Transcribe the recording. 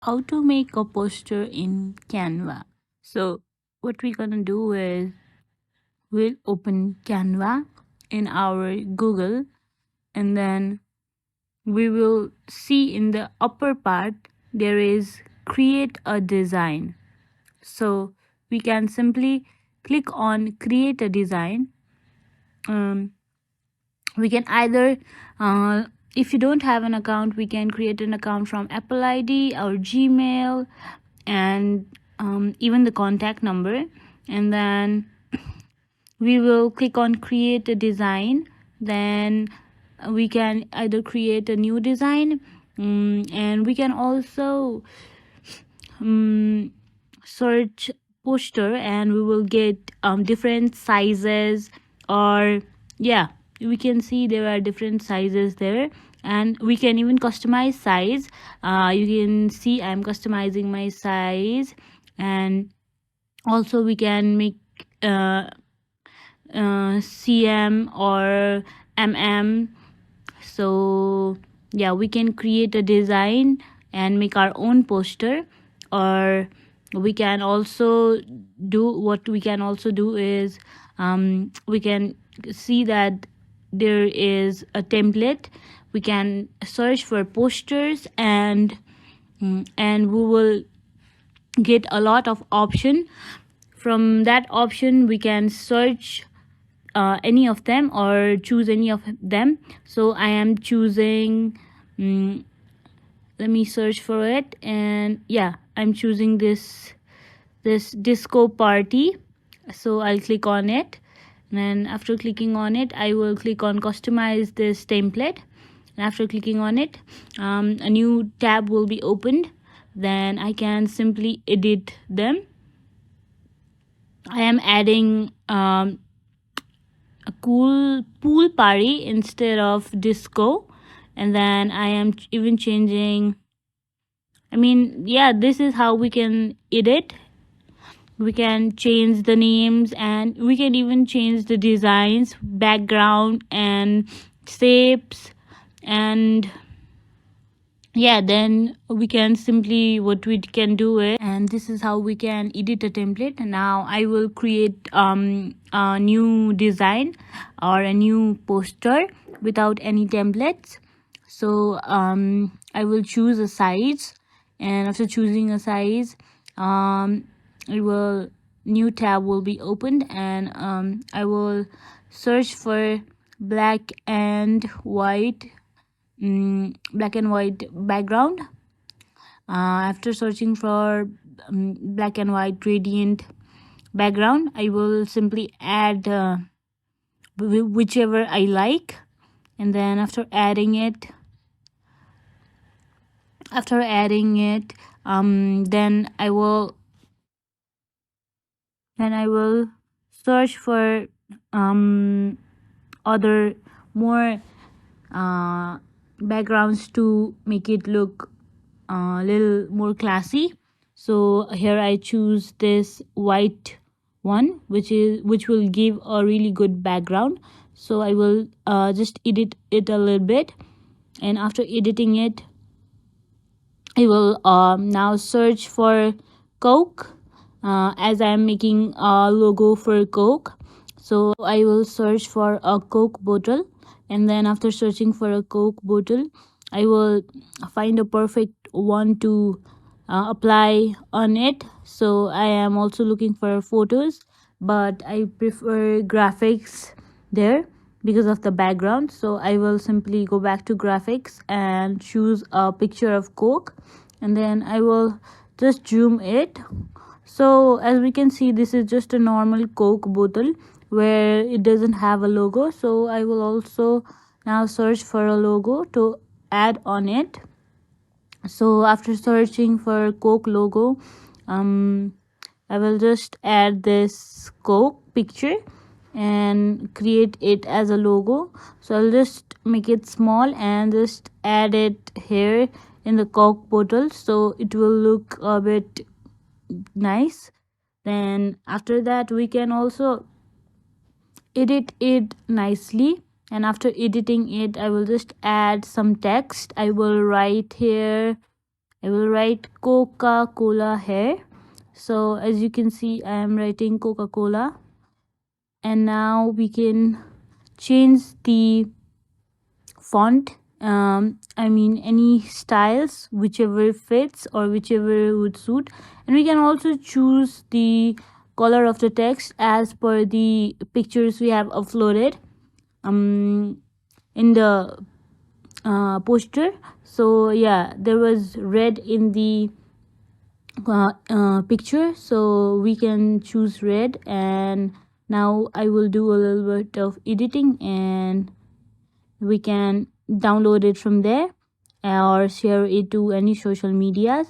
How to make a poster in Canva. So what we're gonna do is we'll open Canva in our Google, and then we will see in the upper part there is create a design. So we can simply click on create a design. um, we can either if you don't have an account, we can create an account from Apple ID or Gmail, and even the contact number, and then we will click on create a design. Then we can either create a new design, and we can also search poster, and we will get different sizes, or yeah, we can see there are different sizes there, and we can even customize size. You can see I'm customizing my size, and also we can make uh, cm or mm. So yeah, we can create a design and make our own poster. Or we can also do what we can also do is we can see that there is a template. We can search for posters, and we will get a lot of option. From that option we can search any of them or choose any of them. So I am choosing, let me search for it, and yeah, I'm choosing this disco party. So I'll click on it, and then after clicking on it I will click on customize this template, and after clicking on it a new tab will be opened. Then I can simply edit them. I am adding a cool pool party instead of disco, and then I am even changing, I mean, yeah, this is how we can edit. We can change the names, and we can even change the designs, background, and shapes. And yeah, then we can simply, what we can do is, and this is how we can edit a template. Now I will create a new design or a new poster without any templates. So I will choose a size, and after choosing a size, it will, new tab will be opened, and I will search for black and white, black and white background. After searching for black and white gradient background, I will simply add whichever I like. And then after adding it, then I will search for other more backgrounds to make it look a little more classy. So here I choose this white one, which will give a really good background. So I will just edit it a little bit, and after editing it I will now search for Coke, as I am making a logo for Coke. So I will search for a Coke bottle, and then after searching for a Coke bottle, I will find a perfect one to apply on it. So I am also looking for photos, but I prefer graphics there because of the background. So I will simply go back to graphics and choose a picture of Coke, and then I will just zoom it. So as we can see, this is just a normal Coke bottle where it doesn't have a logo. So I will also now search for a logo to add on it. So after searching for Coke logo, I will just add this Coke picture and create it as a logo. So I'll just make it small and just add it here in the Coke bottle, so it will look a bit nice. Then after that we can also edit it nicely, and after editing it I will just add some text. I will write here I will write Coca-Cola here. So as you can see, I am writing Coca-Cola. And now we can change the font. I mean any styles, whichever fits or whichever would suit. And we can also choose the color of the text as per the pictures we have uploaded in the poster. So yeah, there was red in the picture, so we can choose red. And now I will do a little bit of editing and we can download it from there or share it to any social medias.